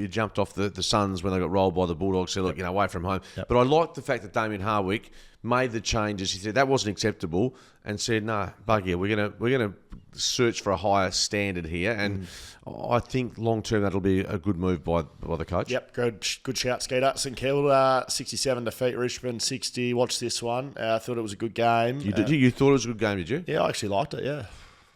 jumped off the Suns when they got rolled by the Bulldogs. So, look, away from home. Yep. But I liked the fact that Damien Harwick made the changes. He said that wasn't acceptable and said, no, bugger, we're gonna search for a higher standard here. And I think long term that'll be a good move by the coach. Yep, good shout, Skeeter. St Kilda 67 defeat Richmond 60. Watch this one. I thought it was a good game. You thought it was a good game, did you? Yeah, I actually liked it. Yeah.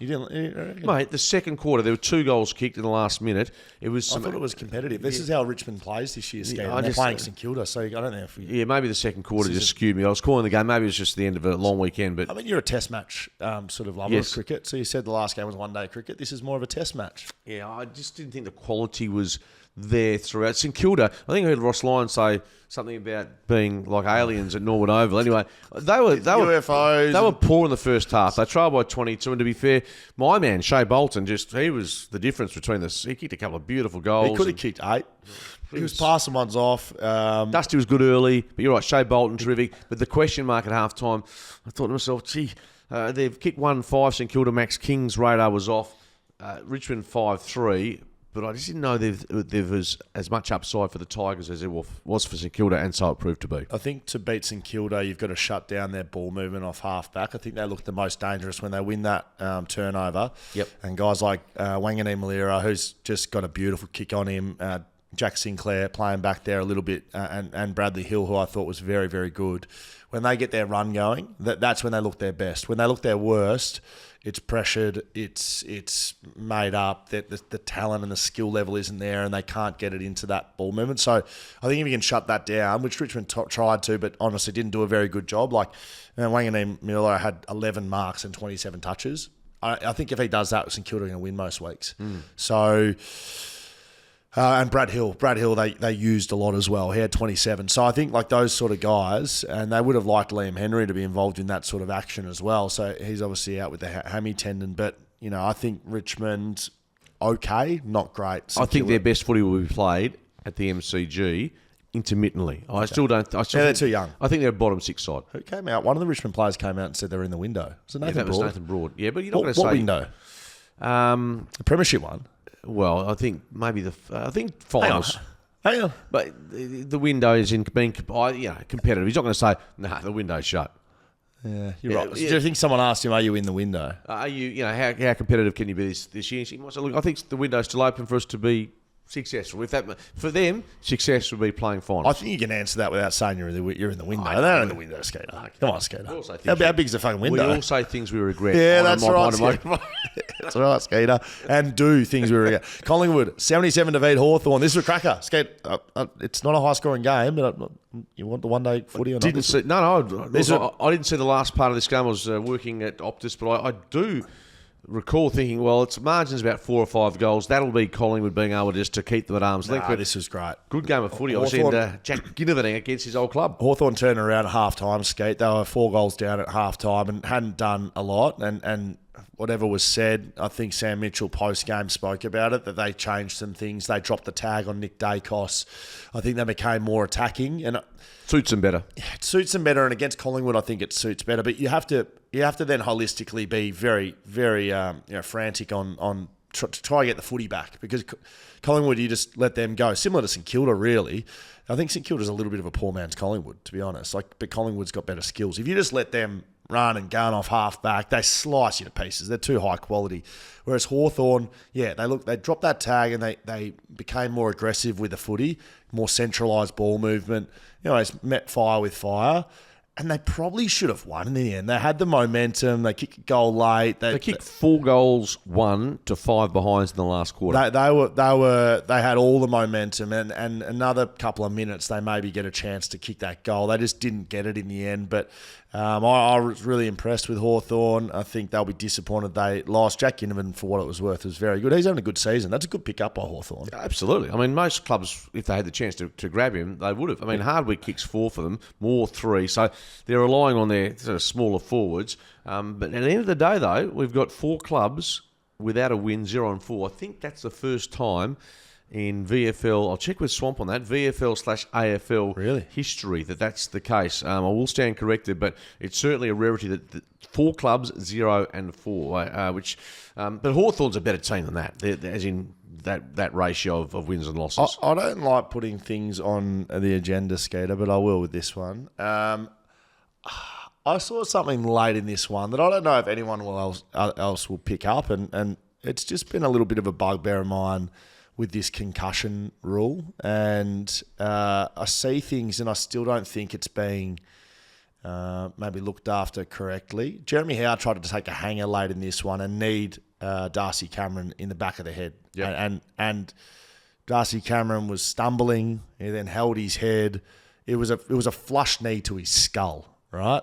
You didn't, mate. The second quarter, there were 2 goals kicked in the last minute. I thought it was competitive. This is how Richmond plays this year, Skeeter. They're playing St Kilda, so I don't know if maybe the second quarter just skewed me. I was calling the game. Maybe it was just the end of a long weekend. But I mean, you're a test match sort of lover of cricket, so you said the last game was one-day cricket. This is more of a test match. Yeah, I just didn't think the quality was there throughout. St Kilda, I think I heard Ross Lyon say something about being like aliens at Norwood Oval. Anyway, they were UFOs. They were poor in the first half. They trailed by 22, and to be fair, my man Shea Bolton he was the difference between this. He kicked a couple of beautiful goals. He could have kicked 8. He was passing ones off. Dusty was good early, but you're right, Shea Bolton terrific. But the question mark at half time, I thought to myself, they've kicked 1-5. St Kilda. Max King's radar was off. Richmond 5-3. But I just didn't know there was as much upside for the Tigers as there was for St Kilda, and so it proved to be. I think to beat St Kilda, you've got to shut down their ball movement off half-back. I think they look the most dangerous when they win that turnover. Yep. And guys like Wangani Malira, who's just got a beautiful kick on him, Jack Sinclair playing back there a little bit, and Bradley Hill, who I thought was very, very good. When they get their run going, that's when they look their best. When they look their worst, it's pressured, it's made up, that the talent and the skill level isn't there, and they can't get it into that ball movement. So I think if you can shut that down, which Richmond tried to, but honestly didn't do a very good job. Like Wangani Miller had 11 marks and 27 touches. I think if he does that, St Kilda are going to win most weeks. So... and Brad Hill, they used a lot as well. He had 27. So I think like those sort of guys, and they would have liked Liam Henry to be involved in that sort of action as well. So he's obviously out with the hammy tendon. But, I think Richmond, okay, not great. I think their best footy will be played at the MCG intermittently. I still don't. I still Yeah, they're think- too young. I think they're a bottom six side. Who came out? One of the Richmond players came out and said they were in the window. Was it Yeah, Nathan that was Broad? Nathan Broad. Yeah, but you're not going What, to say what window? The Premiership one. Well, I think maybe I think Hang on. finals. Hang on. But the window is in being competitive. He's not going to say, "Nah, the window's shut." Yeah, you're Yeah, right. yeah. Do you think someone asked him, "Are you in the window?" Are you how competitive can you be this year? He might say, "Look, I think the window's still open for us to be successful." If that for them, success would be playing finals. I think you can answer that without saying you're in the window. I They're know. in the window, Skater. Come on, Skater. We all say How things big's the fucking we window? all say things we regret. Yeah, on a that's mo- right, on a mo- Skater. That's right, Skater. And do things we regret. Collingwood, 77 to beat Hawthorn. This is a cracker. Skate. It's not a high-scoring game, but you want the one-day footy or not? Didn't see. No. I didn't see the last part of this game. I was working at Optus, but I do recall thinking, well, its margin's about 4 or 5 goals. That'll be Collingwood being able just to keep them at arm's length. But This was great. good game of footy. Obviously, and Jack Ginnivan against his old club. Hawthorn turned around at half-time, Skate. They were 4 goals down at half-time and hadn't done a lot. And whatever was said, I think Sam Mitchell post-game spoke about it, that they changed some things. They dropped the tag on Nick Dacos. I think they became more attacking. And Suits them better. it suits them better, and against Collingwood, I think it suits better. But you have to then holistically be very, very frantic on to try to get the footy back, because Collingwood, you just let them go. Similar to St Kilda, really. I think St Kilda's a little bit of a poor man's Collingwood, to be honest. But Collingwood's got better skills. If you just let them run and gun off half back, they slice you to pieces. They're too high quality. Whereas Hawthorn, they dropped that tag and they became more aggressive with the footy, more centralised ball movement. It's met fire with fire. And they probably should have won in the end. They had the momentum. They kicked a goal late. They kicked 4 goals, 1 to 5 behinds in the last quarter. They had all the momentum, and another couple of minutes they maybe get a chance to kick that goal. They just didn't get it in the end. But I was really impressed with Hawthorn. I think they'll be disappointed they lost. Jack Ginnivan, for what it was worth, was very good. He's having a good season. That's a good pick up by Hawthorn. Absolutely. I mean, most clubs, if they had the chance to grab him, they would have. I mean, Hardwick kicks 4 for them, Moore 3. So they're relying on their sort of smaller forwards. But at the end of the day, though, we've got 4 clubs without a win, 0-4. I think that's the first time in VFL, I'll check with Swamp on that, VFL/AFL Really? history that's the case. I will stand corrected, but it's certainly a rarity that 4 clubs, 0-4, but Hawthorn's a better team than that, as in that ratio of wins and losses. I don't like putting things on the agenda, Skater, but I will with this one. I saw something late in this one that I don't know if anyone else will pick up, and it's just been a little bit of a bugbear of mine with this concussion rule. And I see things, and I still don't think it's being maybe looked after correctly. Jeremy Howe tried to take a hanger late in this one and need Darcy Cameron in the back of the head. Yep. And Darcy Cameron was stumbling. He then held his head. It was a flush knee to his skull. Right?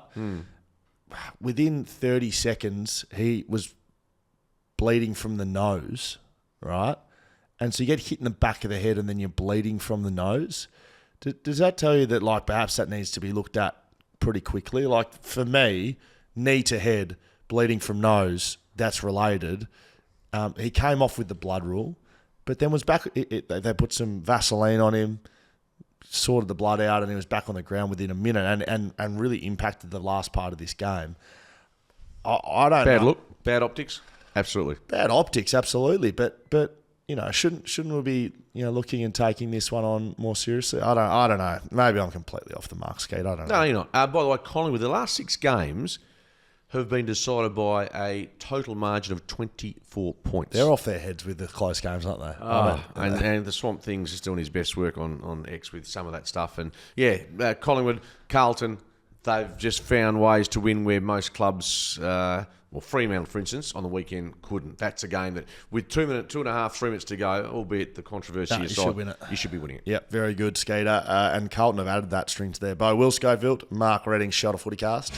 Within 30 seconds, he was bleeding from the nose, right? And so you get hit in the back of the head and then you're bleeding from the nose. Does that tell you that, like, perhaps that needs to be looked at pretty quickly? Like, for me, knee to head, bleeding from nose, that's related. He came off with the blood rule, but then was back. They put some Vaseline on him, sorted the blood out, and he was back on the ground within a minute and really impacted the last part of this game. I don't know. Bad look, bad optics, absolutely. Bad optics, absolutely. But shouldn't we be looking and taking this one on more seriously? I don't know. Maybe I'm completely off the mark, Skate. I don't know. No, you're not. By the way, Collingwood, the last 6 games have been decided by a total margin of 24 points. They're off their heads with the close games, aren't they? And the Swamp Things is doing his best work on X with some of that stuff. And Collingwood, Carlton, they've just found ways to win where most clubs, Fremantle, for instance, on the weekend couldn't. That's a game that with 2 minutes, 2.5, 3 minutes to go, albeit the controversy aside, you should win it. You should be winning it. Yep, very good, Skater. And Carlton have added that string to their bow. Will Schofield, Mark Redding, Shot of FootyCast.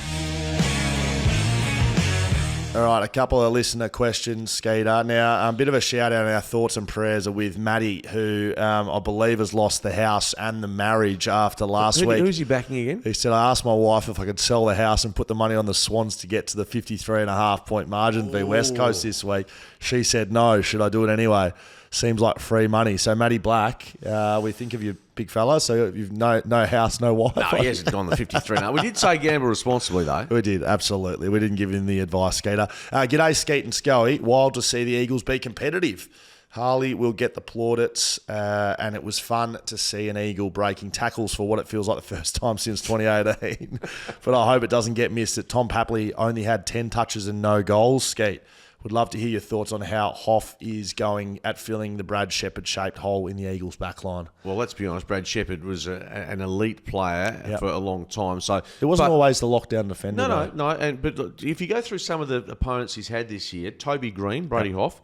All right, a couple of listener questions, Skater. Now, a bit of a shout out, our thoughts and prayers are with Maddie, who I believe has lost the house and the marriage after last week. Who's he backing again? He said, I asked my wife if I could sell the house and put the money on the Swans to get to the 53.5 point margin, v West Coast this week. She said, no, should I do it anyway? Seems like free money. So, Maddie Black, we think of you big fella, so you've no house, no wife. No, he hasn't gone the 53. No, we did say gamble responsibly, though. We did, absolutely. We didn't give him the advice, Skeeter. G'day, Skeet and Scully. Wild to see the Eagles be competitive. Harley will get the plaudits, and it was fun to see an Eagle breaking tackles for what it feels like the first time since 2018. But I hope it doesn't get missed that Tom Papley only had 10 touches and no goals, Skeet. Would love to hear your thoughts on how Hoff is going at filling the Brad Shepherd-shaped hole in the Eagles' backline. Well, let's be honest, Brad Shepherd was an elite player for a long time. So it wasn't always the lockdown defender. No. But look, if you go through some of the opponents he's had this year, Toby Green, Brady Hoff,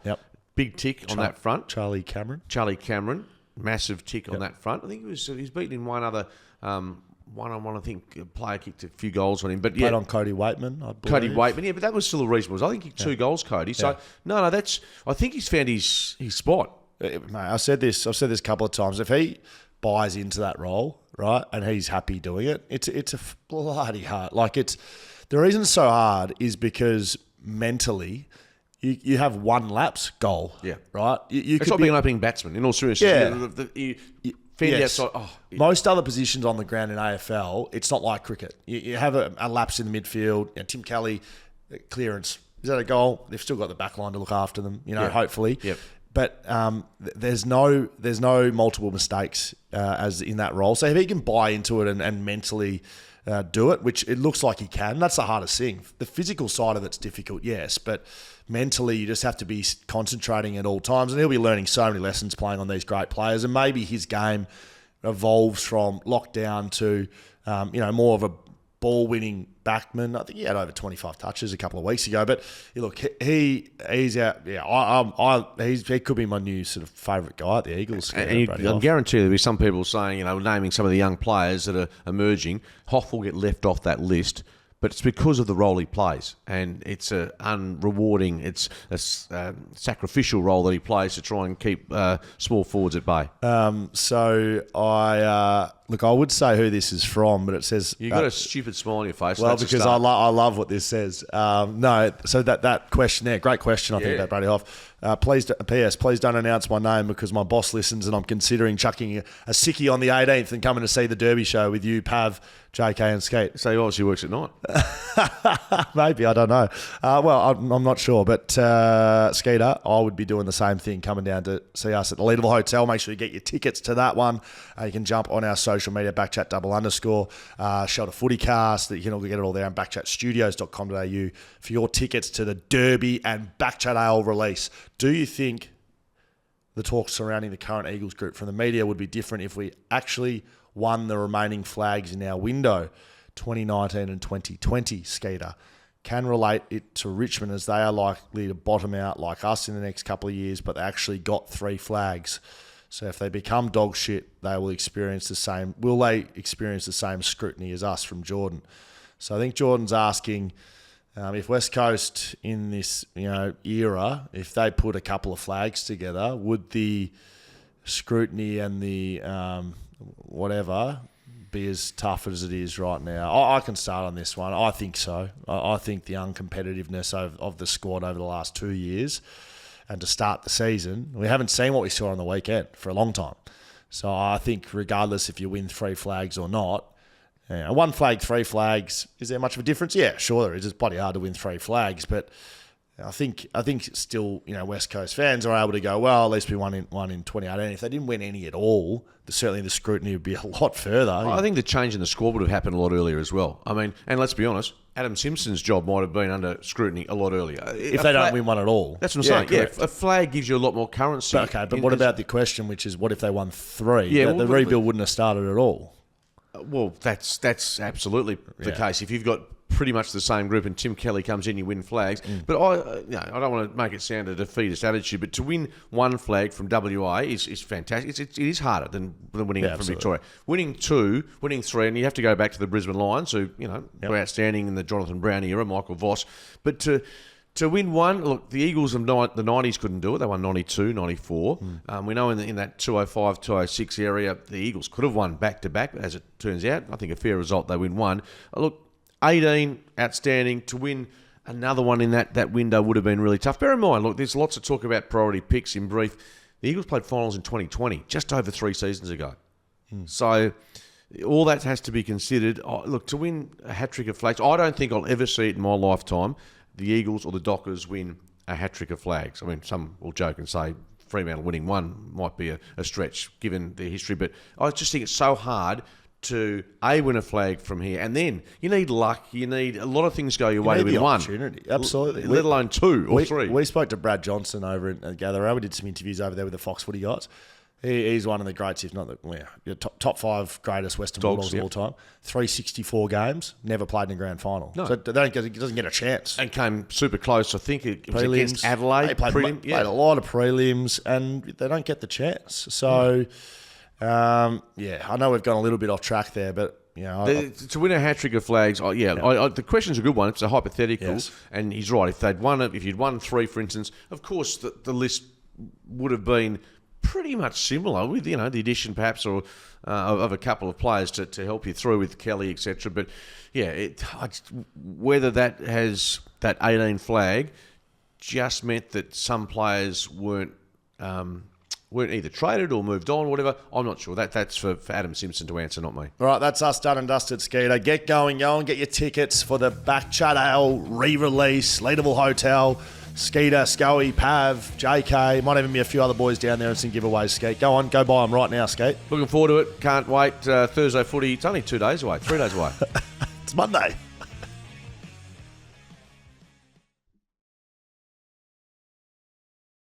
big tick on that front. Charlie Cameron, massive tick on that front. I think he's beaten in one other one-on-one. I think a player kicked a few goals on him. But played on Cody Waitman, I believe. Cody Waitman, but that was still a reasonable. I think he kicked 2 goals, Cody. So no, I think he's found his spot. Mate, I've said this a couple of times. If he buys into that role, right, and he's happy doing it, it's a bloody hard. Like the reason it's so hard is because mentally, you have one lapse goal, right. It's like being an opening batsman. In all seriousness, Yes. Outside, Most other positions on the ground in AFL, it's not like cricket. You have a lapse in the midfield. Tim Kelly, clearance. Is that a goal? They've still got the back line to look after them, hopefully. Yep. But there's no multiple mistakes as in that role. So if he can buy into it and mentally do it, which it looks like he can, that's the hardest thing. The physical side of it's difficult, yes, but mentally you just have to be concentrating at all times, and he'll be learning so many lessons playing on these great players, and maybe his game evolves from lockdown to more of a ball-winning backman. I think he had over 25 touches a couple of weeks ago, but look, he's out. Yeah, he could be my new sort of favourite guy at the Eagles. And I guarantee there'll be some people saying, naming some of the young players that are emerging. Hoff will get left off that list, but it's because of the role he plays, and it's a unrewarding, it's a sacrificial role that he plays to try and keep small forwards at bay. So I would say who this is from, but it says you've got a stupid smile on your face. Well, because I love what this says. No, so that question there, great question. I think about Brady Hoff. Please don't announce my name because my boss listens, and I'm considering chucking a sickie on the 18th and coming to see the Derby show with you, Pav, JK, and Skate. So he obviously works at night. Maybe, I don't know. I'm not sure, but Skeeter, I would be doing the same thing, coming down to see us at the Leadville Hotel. Make sure you get your tickets to that one. You can jump on our social media, BackChat _, Shelter FootyCast. You can get it all there on BackChatStudios.com.au for your tickets to the Derby and BackChat Ale release. Do you think the talks surrounding the current Eagles group from the media would be different if we actually won the remaining flags in our window, 2019 and 2020, Skeeter? Can relate it to Richmond, as they are likely to bottom out like us in the next couple of years, but they actually got 3 flags. So if they become dog shit, they will experience the same. Will they experience the same scrutiny as us, from Jordan? So I think Jordan's asking if West Coast in this era, if they put a couple of flags together, would the scrutiny and the whatever be as tough as it is right now? I can start on this one. I think so. I think the uncompetitiveness of the squad over the last 2 years, and to start the season, we haven't seen what we saw on the weekend for a long time. So I think regardless if you win 3 flags or not, 1 flag, 3 flags, is there much of a difference? Yeah, sure there is. It's bloody hard to win 3 flags, but I think still, West Coast fans are able to go, well, at least we won in 2018. If they didn't win any at all, certainly the scrutiny would be a lot further. I think the change in the score would have happened a lot earlier as well. I mean, and let's be honest, Adam Simpson's job might have been under scrutiny a lot earlier. If they don't win one at all. That's what I'm saying. Yeah, a flag gives you a lot more currency. But what about the question, which is, what if they won 3? Yeah, the rebuild wouldn't have started at all. Well, that's absolutely the case. If you've got pretty much the same group and Tim Kelly comes in, you win flags. But I don't want to make it sound a defeatist attitude, but to win 1 flag from WA is fantastic. It is harder than winning from Victoria. Winning 2, winning 3, and you have to go back to the Brisbane Lions, who were outstanding in the Jonathan Brown era, Michael Voss. But to win 1, look, the Eagles of the 90s couldn't do it. They won 92, 94. We know in that 205, 206 area, the Eagles could have won back-to-back, but as it turns out, I think a fair result, they win 1. Look, 18, outstanding. To win another one in that window would have been really tough. Bear in mind, look, there's lots of talk about priority picks in brief. The Eagles played finals in 2020, just over 3 seasons ago. So all that has to be considered. Look, to win a hat-trick of flags, I don't think I'll ever see it in my lifetime, the Eagles or the Dockers win a hat-trick of flags. I mean, some will joke and say Fremantle winning one might be a stretch given their history, but I just think it's so hard to win a flag from here, and then you need luck. You need a lot of things go your way to win one. Opportunity, absolutely. Let alone two or three. We spoke to Brad Johnson over at Gather. We did some interviews over there with the Fox Footy guys. He's one of the greats, if not the top 5 greatest Western Bulldogs of all time. 364 games, never played in a grand final. No. So he doesn't get a chance. And came super close. I think it was against Adelaide. They played a lot of prelims, and they don't get the chance. So. I know we've gone a little bit off track there, but to win a hat-trick of flags, the question's a good one. It's a hypothetical, and he's right. If you'd won 3, for instance, of course the list would have been pretty much similar with the addition perhaps of a couple of players to help you through with Kelly, etc. But whether that 18 flag just meant that some players weren't either traded or moved on, whatever. I'm not sure. That's for Adam Simpson to answer, not me. All right, that's us done and dusted, Skeeter. Get going, go and get your tickets for the BackChat Ale re-release, Leadable Hotel, Skeeter, Scoey, Pav, JK, might even be a few other boys down there and some giveaways, Skeet. Go on, go buy them right now, Skeet. Looking forward to it. Can't wait. Thursday footy, it's only 2 days away, 3 days away. It's Monday.